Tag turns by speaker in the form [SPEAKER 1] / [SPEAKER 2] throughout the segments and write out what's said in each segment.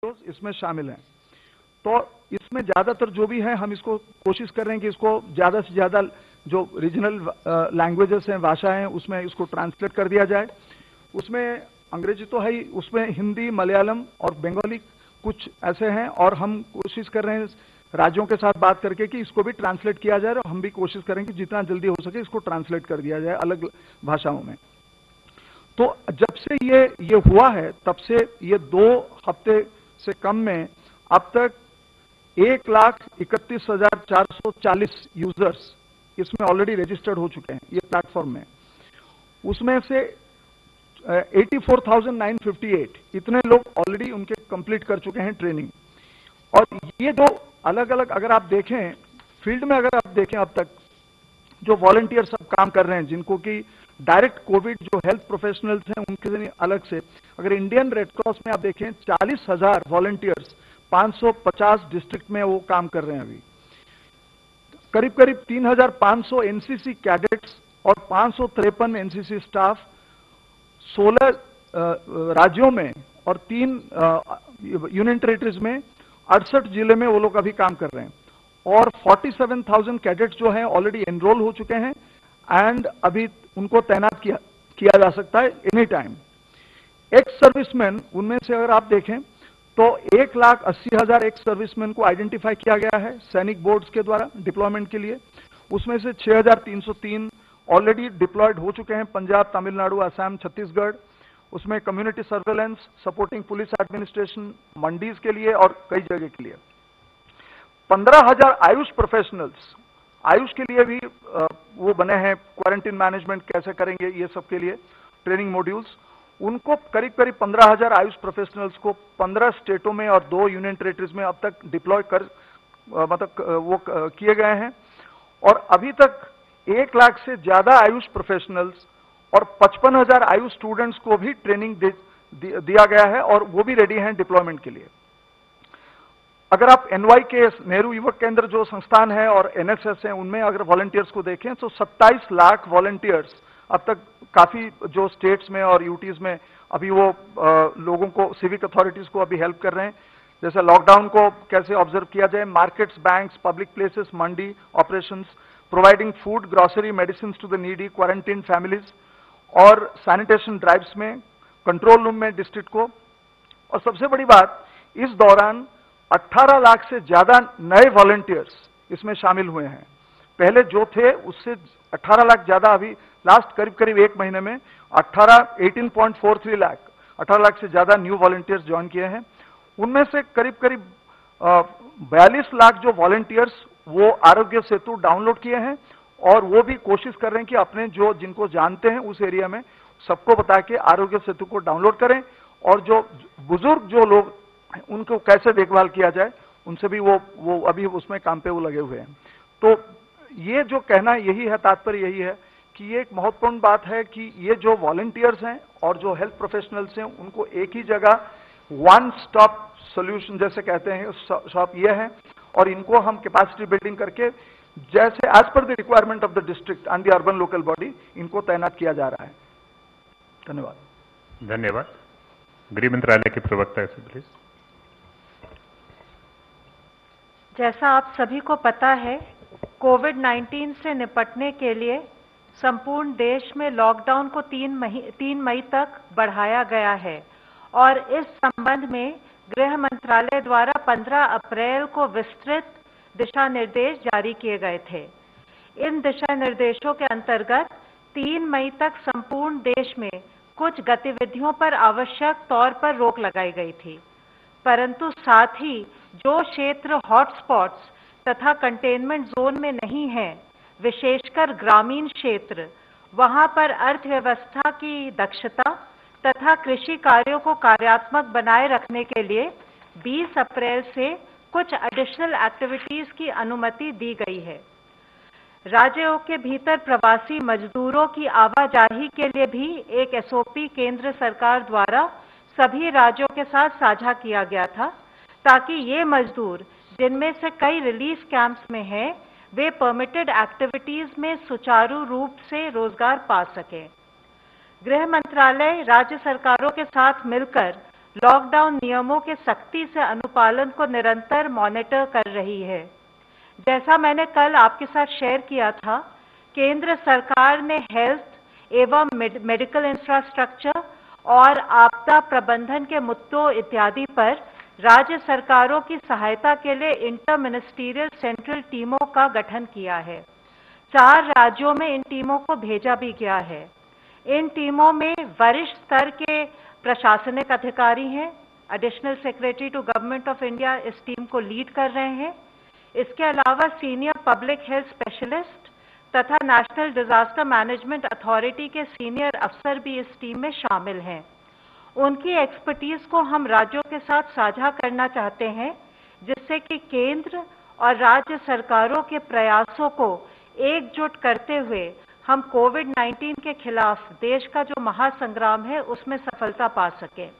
[SPEAKER 1] इसमें शामिल हैं। तो इसमें ज्यादातर जो भी है हम इसको कोशिश कर रहे हैं कि इसको ज्यादा से ज्यादा जो रीजनल लैंग्वेजेस हैं, भाषा हैं, उसमें इसको ट्रांसलेट कर दिया जाए। उसमें अंग्रेजी तो है ही, उसमें हिंदी, मलयालम और बंगाली कुछ ऐसे हैं, और हम कोशिश कर रहे हैं राज्यों के साथ बात करके कि इसको भी ट्रांसलेट किया जाए, और हम भी कोशिश करें कि जितना जल्दी हो सके इसको ट्रांसलेट कर दिया जाए अलग भाषाओं में। तो जब से ये हुआ है तब से ये 2 हफ्ते से कम में अब तक 1,31,440 यूजर्स इसमें ऑलरेडी रजिस्टर्ड हो चुके हैं ये प्लेटफॉर्म में। उसमें से 84,958 इतने लोग ऑलरेडी उनके कंप्लीट कर चुके हैं ट्रेनिंग। और ये जो अलग अलग अगर आप देखें फील्ड में, अगर आप देखें अब तक जो वॉलंटियर सब काम कर रहे हैं, जिनको कि डायरेक्ट कोविड जो हेल्थ प्रोफेशनल्स हैं उनके लिए अलग से, अगर इंडियन रेड क्रॉस में आप देखें 40,000 वॉलंटियर्स 550 डिस्ट्रिक्ट में वो काम कर रहे हैं अभी। करीब करीब 3,500 एनसीसी कैडेट्स और 553 एनसीसी स्टाफ 16 राज्यों में और 3 यूनियन टेरिटरीज में 68 जिले में वो लोग अभी काम कर रहे हैं। और 47,000 कैडेट्स जो हैं ऑलरेडी एनरोल हो चुके हैं एंड अभी उनको तैनात किया जा सकता है एनी टाइम। एक्स सर्विसमैन, उनमें से अगर आप देखें तो 1,80,000 एक्स सर्विसमैन को आइडेंटिफाई किया गया है सैनिक बोर्ड्स के द्वारा डिप्लॉयमेंट के लिए। उसमें से 6,303 ऑलरेडी डिप्लॉयड हो चुके हैं पंजाब, तमिलनाडु, असम, छत्तीसगढ़। उसमें community surveillance, supporting police administration, mandis के लिए और कई जगह के लिए। 15,000 आयुष प्रोफेशनल्स, आयुष के लिए भी वो बने हैं, क्वारंटीन मैनेजमेंट कैसे करेंगे ये सब के लिए ट्रेनिंग मॉड्यूल्स। उनको करीब करीब 15,000 आयुष प्रोफेशनल्स को 15 स्टेटों में और 2 यूनियन टेरिटरीज में अब तक डिप्लॉय कर वो किए गए हैं। और अभी तक 1 लाख से ज्यादा आयुष प्रोफेशनल्स और 55,000 आयुष स्टूडेंट्स को भी ट्रेनिंग दिया गया है और वो भी रेडी हैं डिप्लॉयमेंट के लिए। अगर आप NYK नेहरू युवक केंद्र जो संस्थान है और NSS है, उनमें अगर वॉलंटियर्स को देखें तो 27 लाख वॉलंटियर्स अब तक काफी जो स्टेट्स में और यूटीज में अभी वो लोगों को, सिविक अथॉरिटीज को अभी हेल्प कर रहे हैं। जैसे लॉकडाउन को कैसे ऑब्जर्व किया जाए, markets, banks, public places, mandi operations, providing food, grocery, medicine to the needy, quarantine families और सैनिटेशन ड्राइव्स में, कंट्रोल रूम में डिस्ट्रिक्ट को। और सबसे बड़ी बात, इस दौरान 18 लाख से ज्यादा नए वॉलंटियर्स इसमें शामिल हुए हैं। पहले जो थे उससे 18 लाख ज्यादा, अभी लास्ट करीब करीब 1 महीने में 18.43 लाख, 18 लाख से ज्यादा न्यू वॉलंटियर्स ज्वाइन किए हैं। उनमें से करीब करीब 42 लाख जो वॉलंटियर्स वो आरोग्य सेतु डाउनलोड किए हैं, और वो भी कोशिश कर रहे हैं कि अपने जो जिनको जानते हैं उस एरिया में सबको बता के आरोग्य सेतु को डाउनलोड करें, और जो बुजुर्ग जो लोग उनको कैसे देखभाल किया जाए उनसे भी वो अभी उसमें काम पे वो लगे हुए हैं। तो ये जो कहना यही है, तात्पर्य यही है कि ये एक महत्वपूर्ण बात है कि ये जो वॉलंटियर्स हैं और जो हेल्थ प्रोफेशनल्स हैं उनको एक ही जगह वन स्टॉप सॉल्यूशन जैसे कहते हैं शॉप ये है, और इनको हम कैपेसिटी बिल्डिंग करके जैसे as per the requirement of the district and the urban local body इनको तैनात किया जा रहा है। धन्यवाद।
[SPEAKER 2] धन्यवाद। गृह मंत्रालय के प्रवक्ता से प्लीज।
[SPEAKER 3] जैसा आप सभी को पता है, कोविड-19 से निपटने के लिए संपूर्ण देश में लॉकडाउन को 3 मई तक बढ़ाया गया है, और इस संबंध में गृह मंत्रालय द्वारा 15 अप्रैल को विस्तृत दिशा निर्देश जारी किए गए थे। इन दिशा निर्देशों के अंतर्गत 3 मई तक संपूर्ण देश में कुछ गतिविधियों पर आवश्यक तौर पर रोक लगाई गई थी, परंतु साथ ही जो क्षेत्र हॉटस्पॉट्स तथा कंटेनमेंट जोन में नहीं है, विशेषकर ग्रामीण क्षेत्र, वहां पर अर्थव्यवस्था की दक्षता तथा कृषि कार्यों को कार्यात्मक बनाए रखने के लिए 20 अप्रैल से कुछ एडिशनल एक्टिविटीज की अनुमति दी गई है। राज्यों के भीतर प्रवासी मजदूरों की आवाजाही के लिए भी एक SOP केंद्र सरकार द्वारा सभी राज्यों के साथ साझा किया गया था, ताकि ये मजदूर जिनमें से कई रिलीफ कैंप्स में हैं, वे परमिटेड एक्टिविटीज में सुचारू रूप से रोजगार पा सकें। गृह मंत्रालय राज्य सरकारों के साथ मिलकर लॉकडाउन नियमों के सख्ती से अनुपालन को निरंतर मॉनिटर कर रही है। जैसा मैंने कल आपके साथ शेयर किया था, केंद्र सरकार ने हेल्थ एवं मेडिकल इंफ्रास्ट्रक्चर और आपदा प्रबंधन के मुद्दों इत्यादि पर राज्य सरकारों की सहायता के लिए इंटर मिनिस्टीरियल सेंट्रल टीमों का गठन किया है। 4 राज्यों में इन टीमों को भेजा भी गया है। इन टीमों में वरिष्ठ स्तर के प्रशासनिक अधिकारी हैं। Additional secretary to government of India इस टीम को लीड कर रहे हैं। इसके अलावा सीनियर पब्लिक हेल्थ स्पेशलिस्ट तथा नेशनल डिजास्टर मैनेजमेंट अथॉरिटी के सीनियर अफसर भी इस टीम में शामिल हैं। उनकी एक्सपर्टीज को हम राज्यों के साथ साझा करना चाहते हैं, जिससे कि केंद्र और राज्य सरकारों के प्रयासों को एकजुट करते हुए हम कोविड-19 के खिलाफ देश का जो महासंग्राम है उसमें सफलता पा सकें।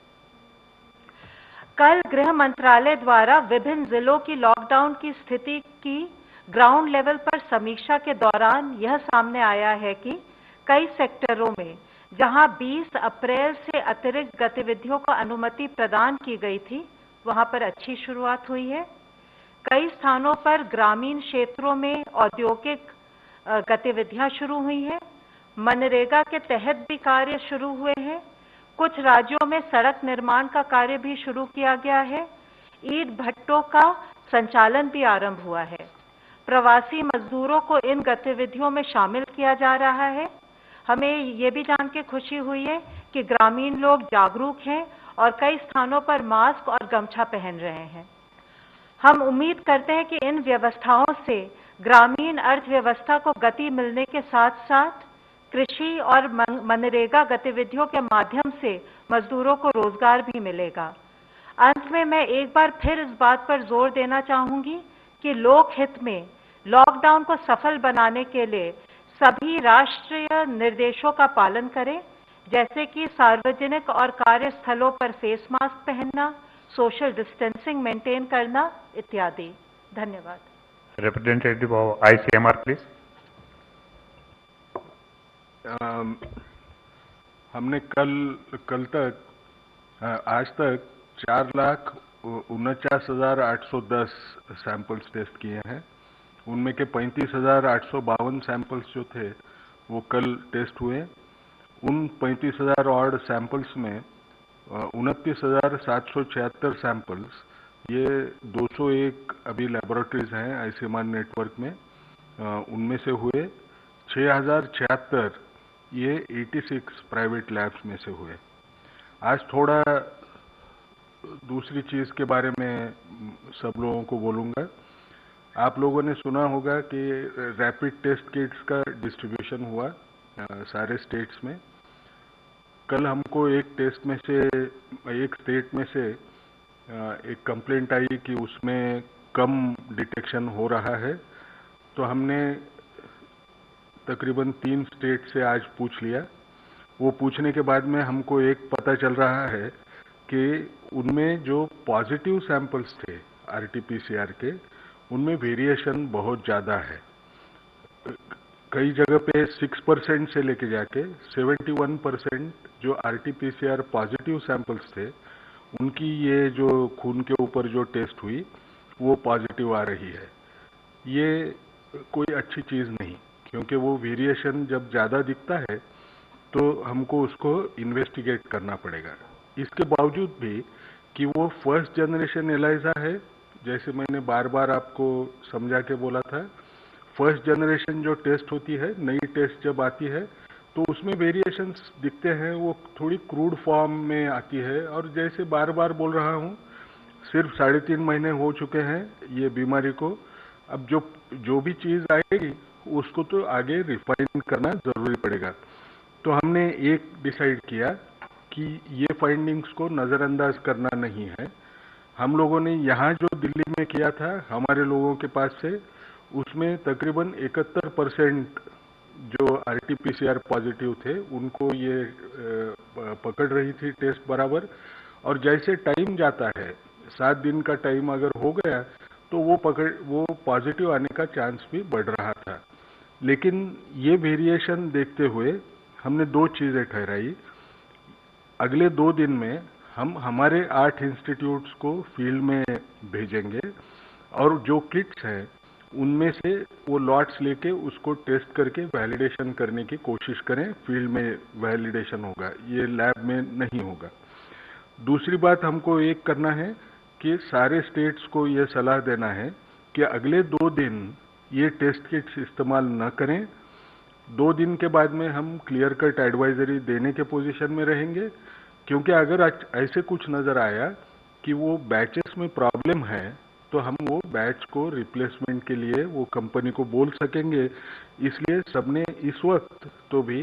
[SPEAKER 3] कल गृह मंत्रालय द्वारा विभिन्न जिलों की लॉकडाउन की स्थिति की ग्राउंड लेवल पर समीक्षा के दौरान यह सामने आया है कि कई सेक्टरों में जहां 20 अप्रैल से अतिरिक्त गतिविधियों को अनुमति प्रदान की गई थी, वहां पर अच्छी शुरुआत हुई है। कई स्थानों पर ग्रामीण क्षेत्रों में औद्योगिक गतिविधियां शुरू हुई हैं। मनरेगा के तहत भी कार्य शुरू हुए हैं। कुछ राज्यों में सड़क निर्माण का कार्य भी शुरू किया गया है। ईंट भट्टों का संचालन भी आरंभ हुआ है। प्रवासी मजदूरों को इन गतिविधियों में शामिल किया जा रहा है। हमें ये भी जान के खुशी हुई है कि ग्रामीण लोग जागरूक हैं और कई स्थानों पर मास्क और गमछा पहन रहे हैं। हम उम्मीद करते हैं कि इन व्यवस्थाओं से ग्रामीण अर्थव्यवस्था को गति मिलने के साथ साथ कृषि और मनरेगा गतिविधियों के माध्यम से मजदूरों को रोजगार भी मिलेगा। अंत में मैं एक बार फिर इस बात पर जोर देना चाहूंगी कि लोक हित में लॉकडाउन को सफल बनाने के लिए सभी राष्ट्रीय निर्देशों का पालन करें, जैसे कि सार्वजनिक और कार्यस्थलों पर फेस मास्क पहनना, सोशल डिस्टेंसिंग मेंटेन करना इत्यादि। धन्यवाद।
[SPEAKER 2] Representative of ICMR, please.
[SPEAKER 4] हमने कल तक आज तक 4,49,810 सैंपल्स टेस्ट किए हैं। उनमें के 35,852 सैंपल्स जो थे वो कल टेस्ट हुए। उन 35,000 ऑड सैंपल्स में 29,776 सैंपल्स, ये 201 अभी लेबोरेटरीज हैं आईसीएमआर नेटवर्क में, उनमें से हुए। 6,076 ये 86 प्राइवेट लैब्स में से हुए। आज थोड़ा दूसरी चीज के बारे में सब लोगों को बोलूंगा। आप लोगों ने सुना होगा कि रैपिड टेस्ट किट्स का डिस्ट्रीब्यूशन हुआ सारे स्टेट्स में। कल हमको एक स्टेट में से एक कंप्लेंट आई कि उसमें कम डिटेक्शन हो रहा है, तो हमने तकरीबन 3 स्टेट से आज पूछ लिया। वो पूछने के बाद में हमको एक पता चल रहा है कि उनमें जो पॉजिटिव सैंपल्स थे आरटीपीसीआर के, उनमें वेरिएशन बहुत ज़्यादा है। कई जगह पे 6% से लेके जाके 71% जो आरटीपीसीआर पॉजिटिव सैंपल्स थे, उनकी ये जो खून के ऊपर जो टेस्ट हुई वो पॉजिटिव आ रही है। ये कोई अच्छी चीज़ नहीं, क्योंकि वो वेरिएशन जब ज़्यादा दिखता है तो हमको उसको इन्वेस्टिगेट करना पड़ेगा। इसके बावजूद भी कि वो फर्स्ट जनरेशन एलाइजा है, जैसे मैंने बार बार आपको समझा के बोला था, फर्स्ट जनरेशन जो टेस्ट होती है, नई टेस्ट जब आती है तो उसमें वेरिएशंस दिखते हैं, वो थोड़ी क्रूड फॉर्म में आती है। और जैसे बार बार बोल रहा हूँ, सिर्फ 3.5 महीने हो चुके हैं ये बीमारी को। अब जो भी चीज़ आएगी उसको तो आगे रिफाइन करना जरूरी पड़ेगा। तो हमने एक डिसाइड किया कि ये फाइंडिंग्स को नज़रअंदाज करना नहीं है। हम लोगों ने यहाँ जो दिल्ली में किया था हमारे लोगों के पास से, उसमें तकरीबन 71% जो आरटीपीसीआर पॉजिटिव थे उनको ये पकड़ रही थी टेस्ट बराबर। और जैसे टाइम जाता है, 7 दिन का टाइम अगर हो गया तो वो पॉजिटिव आने का चांस भी बढ़ रहा था। लेकिन ये वेरिएशन देखते हुए हमने 2 चीज़ें ठहराई। अगले 2 दिन में हम हमारे 8 इंस्टीट्यूट्स को फील्ड में भेजेंगे और जो किट्स हैं उनमें से वो लॉट्स लेके उसको टेस्ट करके वैलिडेशन करने की कोशिश करें। फील्ड में वैलिडेशन होगा, ये लैब में नहीं होगा। दूसरी बात हमको एक करना है कि सारे स्टेट्स को ये सलाह देना है कि अगले 2 दिन ये टेस्ट किट्स इस्तेमाल न करें। 2 दिन के बाद में हम क्लियर कट एडवाइजरी देने के पोजीशन में रहेंगे, क्योंकि अगर ऐसे कुछ नजर आया कि वो बैचेस में प्रॉब्लम है तो हम वो बैच को रिप्लेसमेंट के लिए वो कंपनी को बोल सकेंगे। इसलिए सबने इस वक्त तो भी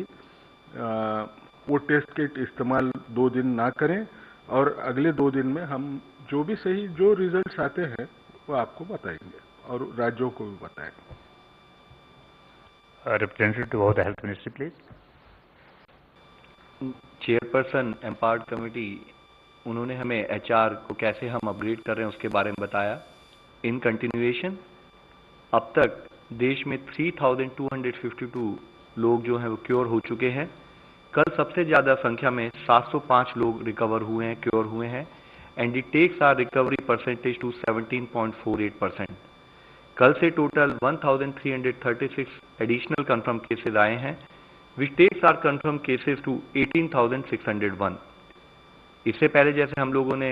[SPEAKER 4] वो टेस्ट किट इस्तेमाल 2 दिन ना करें और अगले 2 दिन में हम जो भी सही जो रिजल्ट्स आते हैं वो आपको बताएंगे और राज्यों को भी बताएंगे।
[SPEAKER 2] Representative of the Health Ministry, please.
[SPEAKER 5] Chairperson empowered committee, उन्होंने हमें एचआर को कैसे हम अपग्रेड कर रहे हैं उसके बारे में बताया। इन कंटिन्यूएशन अब तक देश में 3252 लोग जो हैं वो क्योर हो चुके हैं। कल सबसे ज़्यादा संख्या में 705 लोग रिकवर हुए हैं, क्योर हुए हैं, and it takes our recovery percentage to 17.48%। कल से टोटल 1336 एडिशनल कंफर्म केसेस आए हैं, which takes our confirm cases to 18,601। इससे पहले जैसे हम लोगों ने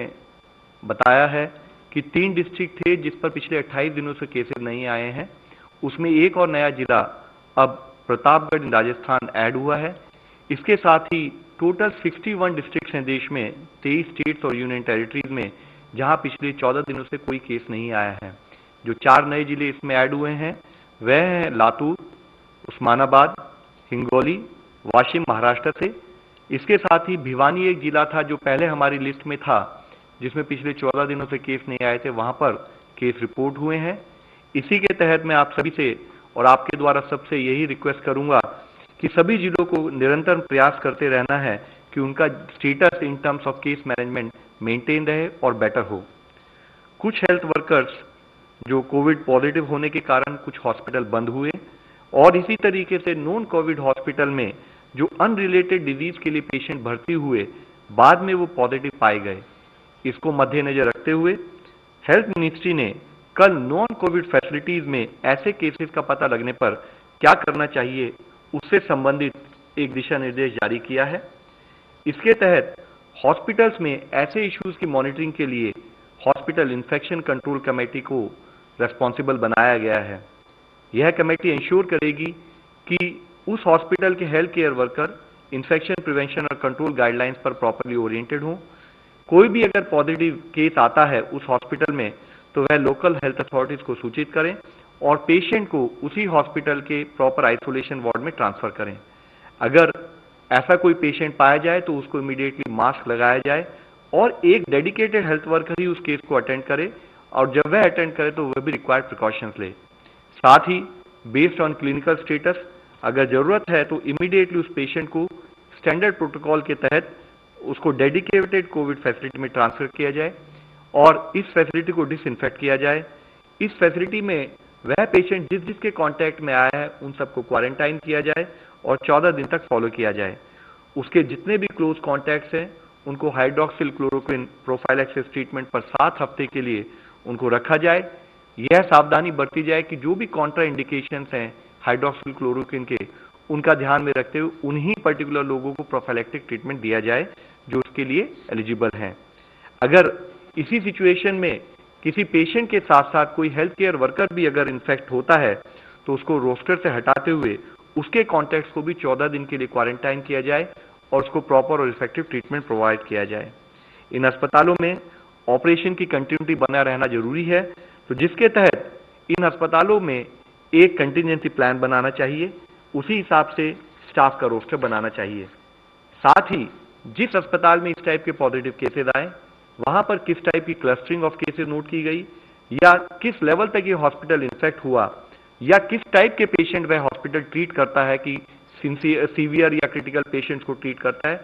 [SPEAKER 5] बताया है कि 3 डिस्ट्रिक्ट थे जिस पर पिछले 28 दिनों से केसेस नहीं आए हैं, उसमें एक और नया जिला अब प्रतापगढ़ राजस्थान ऐड हुआ है। इसके साथ ही टोटल 61 डिस्ट्रिक्ट्स हैं देश में, 23 स्टेट्स और यूनियन टेरिटरीज में, जहां पिछले 14 दिनों से कोई केस नहीं आया है। जो 4 नए जिले इसमें ऐड हुए हैं वह हैं लातूर, उस्मानाबाद, हिंगोली, वाशिम महाराष्ट्र से। इसके साथ ही भिवानी एक जिला था जो पहले हमारी लिस्ट में था, जिसमें पिछले 14 दिनों से केस नहीं आए थे, वहां पर केस रिपोर्ट हुए हैं। इसी के तहत मैं आप सभी से और आपके द्वारा सबसे यही रिक्वेस्ट करूंगा कि सभी जिलों को निरंतर प्रयास करते रहना है कि उनका status in terms of case management maintain रहे और बेटर हो। कुछ हेल्थ वर्कर्स जो कोविड पॉजिटिव होने के कारण कुछ हॉस्पिटल बंद हुए और इसी तरीके से नॉन कोविड हॉस्पिटल में जो अनरिलेटेड डिजीज के लिए पेशेंट भर्ती हुए, बाद में वो पॉजिटिव पाए गए। इसको मद्देनजर रखते हुए हेल्थ मिनिस्ट्री ने कल नॉन कोविड फैसिलिटीज में ऐसे केसेस का पता लगने पर क्या करना चाहिए उससे संबंधित एक दिशा निर्देश जारी किया है। इसके तहत हॉस्पिटल्स में ऐसे इश्यूज की मॉनिटरिंग के लिए हॉस्पिटल इन्फेक्शन कंट्रोल कमेटी को रेस्पॉन्सिबल बनाया गया है। यह कमेटी इंश्योर करेगी कि उस हॉस्पिटल के health care worker infection prevention और कंट्रोल गाइडलाइंस पर प्रॉपर्ली ओरिएंटेड हों। कोई भी अगर पॉजिटिव केस आता है उस हॉस्पिटल में तो वह लोकल हेल्थ अथॉरिटीज को सूचित करें और पेशेंट को उसी हॉस्पिटल के प्रॉपर आइसोलेशन वार्ड में ट्रांसफर करें। अगर ऐसा कोई पेशेंट पाया जाए तो उसको इमीडिएटली मास्क लगाया जाए और एक डेडिकेटेड हेल्थ वर्कर ही उस केस को अटेंड करे, और जब वह अटेंड करे तो वह भी रिक्वायर्ड प्रिकॉशंस ले। साथ ही बेस्ड ऑन क्लिनिकल स्टेटस अगर जरूरत है तो इमीडिएटली उस पेशेंट को स्टैंडर्ड प्रोटोकॉल के तहत उसको डेडिकेटेड कोविड फैसिलिटी में ट्रांसफर किया जाए और इस फैसिलिटी को डिसइंफेक्ट किया जाए। इस फैसिलिटी में वह पेशेंट जिस जिसके कांटेक्ट में आया है उन सबको क्वारंटाइन किया जाए और 14 दिन तक फॉलो किया जाए। उसके जितने भी क्लोज कॉन्टैक्ट्स हैं उनको हाइड्रोक्सिल क्लोरोक्विन प्रोफाइलैक्सिस ट्रीटमेंट पर 7 हफ्ते के लिए उनको रखा जाए। यह सावधानी बरती जाए कि जो भी कॉन्ट्रा इंडिकेशंस हैं हाइड्रोक्सिल क्लोरोक्विन के, उनका ध्यान में रखते हुए उन्हीं पर्टिकुलर लोगों को प्रोफाइलैक्टिक ट्रीटमेंट दिया जाए जो उसके लिए एलिजिबल हैं। अगर इसी सिचुएशन में किसी पेशेंट के साथ साथ कोई हेल्थ केयर वर्कर भी अगर इन्फेक्ट होता है तो उसको रोस्टर से हटाते हुए उसके कॉन्टैक्ट्स को भी 14 दिन के लिए क्वारंटाइन किया जाए और उसको प्रॉपर और इफेक्टिव ट्रीटमेंट प्रोवाइड किया जाए। इन अस्पतालों में ऑपरेशन की कंटिन्यूटी बना रहना जरूरी है, तो जिसके तहत इन अस्पतालों में एक कंटिजेंसी प्लान बनाना चाहिए, उसी हिसाब से स्टाफ का रोस्टर बनाना चाहिए। साथ ही जिस अस्पताल में इस टाइप के पॉजिटिव केसेस आए वहां पर किस टाइप की क्लस्टरिंग ऑफ केसेस नोट की गई या किस लेवल तक ये हॉस्पिटल इन्फेक्ट हुआ या किस टाइप के पेशेंट वह हॉस्पिटल ट्रीट करता है कि सीवियर या क्रिटिकल पेशेंट्स को ट्रीट करता है,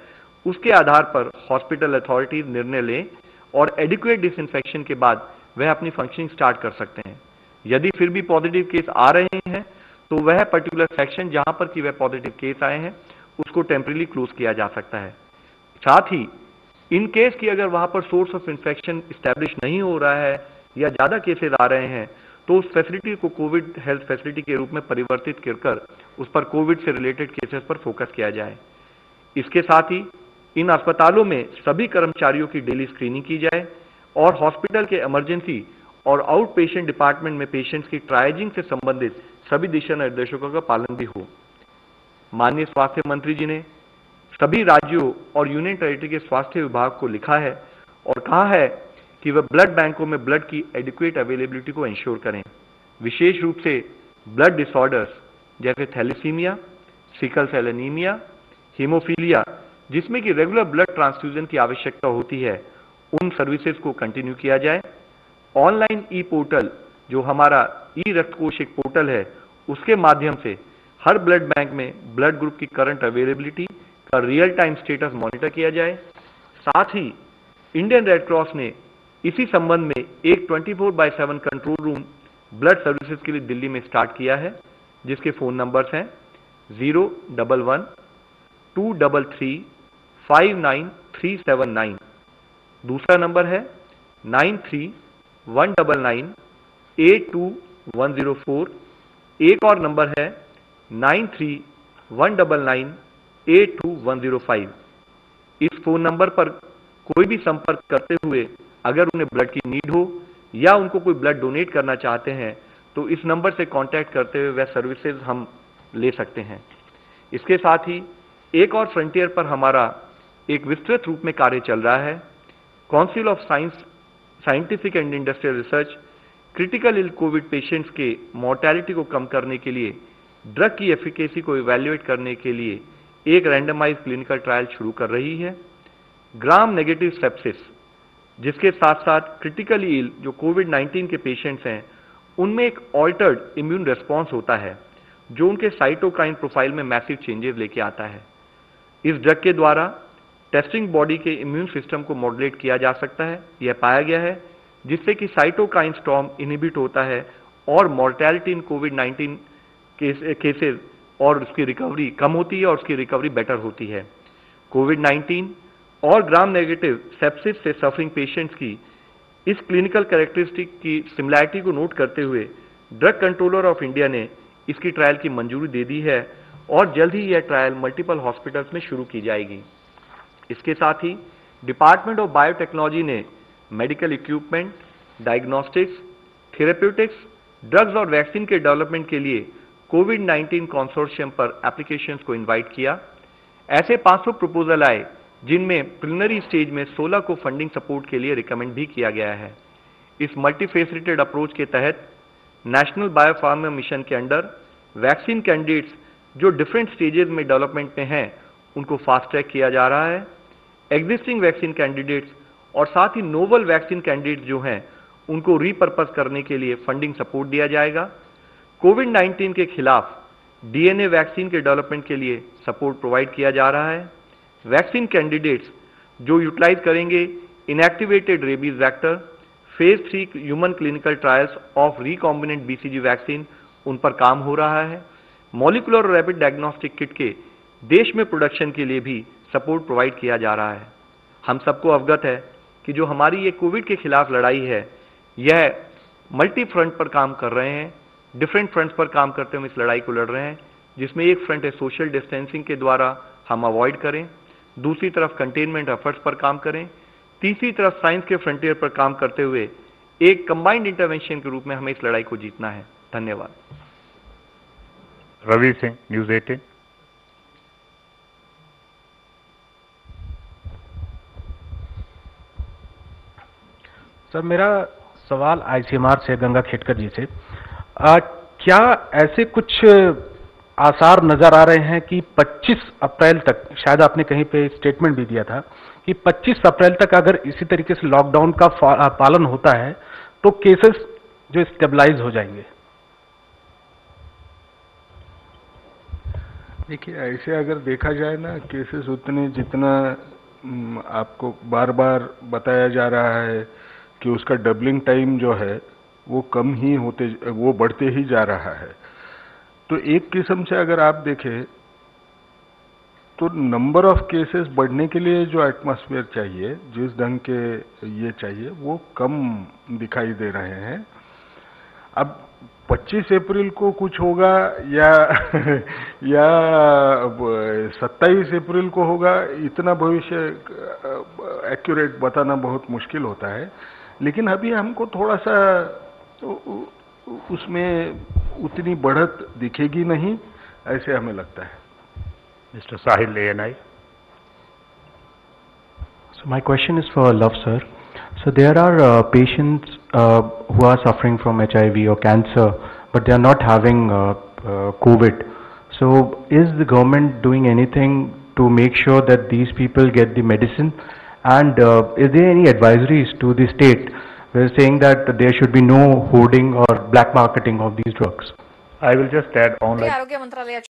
[SPEAKER 5] उसके आधार पर हॉस्पिटल अथॉरिटीज निर्णय लें और एडिक्वेट डिसइंफेक्शन के बाद वह अपनी फंक्शनिंग स्टार्ट कर सकते हैं। यदि फिर भी पॉजिटिव केस आ रहे हैं तो वह पर्टिकुलर सेक्शन जहां पर कि वह पॉजिटिव केस आए हैं उसको टेम्परेरी क्लोज किया जा सकता है। साथ ही इन केस की अगर वहां पर सोर्स ऑफ इन्फेक्शन स्टैब्लिश नहीं हो रहा है या ज्यादा केसेस आ रहे हैं तो उस फैसिलिटी को कोविड हेल्थ फैसिलिटी के रूप में परिवर्तित कर उस पर कोविड से रिलेटेड केसेस पर फोकस किया जाए। इसके साथ ही इन अस्पतालों में सभी कर्मचारियों की डेली स्क्रीनिंग की जाए और हॉस्पिटल के इमरजेंसी और आउट पेशेंट डिपार्टमेंट में पेशेंट्स की ट्रायजिंग से संबंधित सभी दिशा निर्देशों का पालन भी हो। माननीय स्वास्थ्य मंत्री जी ने सभी राज्यों और यूनियन टेरिटरी के स्वास्थ्य विभाग को लिखा है और कहा है कि वह ब्लड बैंकों में ब्लड की एडिक्वेट अवेलेबिलिटी को इंश्योर करें। विशेष रूप से ब्लड डिसऑर्डर्स जैसे thalassaemia, sickle cell anaemia, haemophilia जिसमें कि रेगुलर ब्लड ट्रांसफ्यूजन की आवश्यकता होती है, उन सर्विसेज को कंटिन्यू किया जाए। ऑनलाइन ई पोर्टल जो हमारा ई रक्त कोष एक पोर्टल है, उसके माध्यम से हर ब्लड बैंक में ब्लड ग्रुप की करंट अवेलेबिलिटी का रियल टाइम स्टेटस मॉनिटर किया जाए। साथ ही इंडियन रेड क्रॉस ने इसी संबंध में एक 24/7 कंट्रोल रूम ब्लड सर्विसेज के लिए दिल्ली में स्टार्ट किया है, जिसके फोन नंबर्स हैं 011 233 59379। दूसरा नंबर है 93 199 82104। एक और नंबर है 93 199 82105। इस फोन नंबर पर कोई भी संपर्क करते हुए अगर उन्हें ब्लड की नीड हो या उनको कोई ब्लड डोनेट करना चाहते हैं तो इस नंबर से कांटेक्ट करते हुए वह सर्विसेज हम ले सकते हैं। इसके साथ ही एक और फ्रंटियर पर हमारा एक विस्तृत रूप में कार्य चल रहा है। Council of scientific and industrial research critical ill covid patients के मॉर्टेलिटी को कम करने के लिए ड्रग की एफिकेसी को इवैल्यूएट करने के लिए एक रैंडमाइज क्लिनिकल ट्रायल शुरू कर रही है। ग्राम नेगेटिव सेप्सिस जिसके साथ साथ क्रिटिकली इल जो कोविड-19 के पेशेंट्स हैं उनमें एक ऑल्टर्ड इम्यून रिस्पॉन्स होता है जो उनके साइटोकाइन प्रोफाइल में मैसिव चेंजेस लेके आता है। इस ड्रग के द्वारा टेस्टिंग बॉडी के इम्यून सिस्टम को मॉडुलेट किया जा सकता है, यह पाया गया है, जिससे कि साइटोकाइन स्टॉर्म इनहिबिट होता है और मॉर्टेलिटी इन कोविड-19 केसेस और उसकी रिकवरी कम होती है और उसकी रिकवरी बेटर होती है। कोविड-19 और ग्राम नेगेटिव सेप्सिस से सफरिंग पेशेंट्स की इस क्लिनिकल कैरेक्टरिस्टिक की सिमिलैरिटी को नोट करते हुए ड्रग कंट्रोलर ऑफ इंडिया ने इसकी ट्रायल की मंजूरी दे दी है और जल्द ही यह ट्रायल मल्टीपल हॉस्पिटल्स में शुरू की जाएगी। इसके साथ ही डिपार्टमेंट ऑफ बायोटेक्नोलॉजी ने medical equipment, diagnostics, therapeutics, drugs और वैक्सीन के डेवलपमेंट के लिए कोविड-19 कंसोर्शियम पर एप्लीकेशंस को इनवाइट किया। ऐसे 500 प्रपोजल आए जिनमें प्रिलिमिनरी स्टेज में 16 को फंडिंग सपोर्ट के लिए रिकमेंड भी किया गया है। इस मल्टीफेसिटेड अप्रोच के तहत नेशनल बायोफार्मा मिशन के अंडर वैक्सीन कैंडिडेट्स जो डिफरेंट स्टेजेस में डेवलपमेंट में हैं उनको फास्ट ट्रैक किया जा रहा है। एग्जिस्टिंग वैक्सीन कैंडिडेट्स और साथ ही नोवल वैक्सीन कैंडिडेट्स जो हैं उनको रीपर्पस करने के लिए फंडिंग सपोर्ट दिया जाएगा। कोविड-19 के खिलाफ डीएनए वैक्सीन के डेवलपमेंट के लिए सपोर्ट प्रोवाइड किया जा रहा है। वैक्सीन कैंडिडेट्स जो यूटिलाइज करेंगे inactivated rabies vector, phase 3 human clinical trials of recombinant BCG vaccine, उन पर काम हो रहा है। मॉलिक्यूलर और रैपिड डायग्नोस्टिक किट के देश में प्रोडक्शन के लिए भी सपोर्ट प्रोवाइड किया जा रहा है। हम सबको अवगत है कि जो हमारी ये कोविड के खिलाफ लड़ाई है यह मल्टी फ्रंट पर काम कर रहे हैं, डिफरेंट फ्रंट्स पर काम करते हुए इस लड़ाई को लड़ रहे हैं, जिसमें एक फ्रंट है सोशल डिस्टेंसिंग के द्वारा हम अवॉइड करें, दूसरी तरफ कंटेनमेंट एफर्ट्स पर काम करें, तीसरी तरफ साइंस के फ्रंटियर पर काम करते हुए एक कंबाइंड इंटरवेंशन के रूप में हमें इस लड़ाई को जीतना है। धन्यवाद।
[SPEAKER 2] रवि सिंह, न्यूज 18।
[SPEAKER 6] सर, मेरा सवाल आईसीएमआर से गंगा खेटकर जी से, क्या ऐसे कुछ आसार नजर आ रहे हैं कि 25 अप्रैल तक, शायद आपने कहीं पे स्टेटमेंट भी दिया था कि 25 अप्रैल तक अगर इसी तरीके से लॉकडाउन का पालन होता है तो केसेस जो स्टेबलाइज हो जाएंगे?
[SPEAKER 4] देखिए, ऐसे अगर देखा जाए ना, केसेस उतने जितना आपको बार बार बताया जा रहा है कि उसका डबलिंग टाइम जो है वो कम ही होते, वो बढ़ते ही जा रहा है। तो एक किस्म से अगर आप देखें तो नंबर ऑफ केसेस बढ़ने के लिए जो एटमॉस्फेयर चाहिए, जिस ढंग के ये चाहिए, वो कम दिखाई दे रहे हैं। अब 25 अप्रैल को कुछ होगा या या 27 अप्रैल को होगा, इतना भविष्य एक्यूरेट बताना बहुत मुश्किल होता है। लेकिन अभी हमको थोड़ा सा उसमें उतनी बढ़त दिखेगी नहीं, ऐसे हमें लगता है।
[SPEAKER 2] Mr. Sahil, ANI.
[SPEAKER 7] So my question is for Love sir. So there are patients who are suffering from HIV or cancer, but they are not having COVID. So is the government doing anything to make sure that these people get the medicine? And is there any advisories to the state? We're saying that there should be no hoarding or black marketing of these drugs.
[SPEAKER 2] I will just add on, like
[SPEAKER 8] आरोग्य मंत्रालयाच्या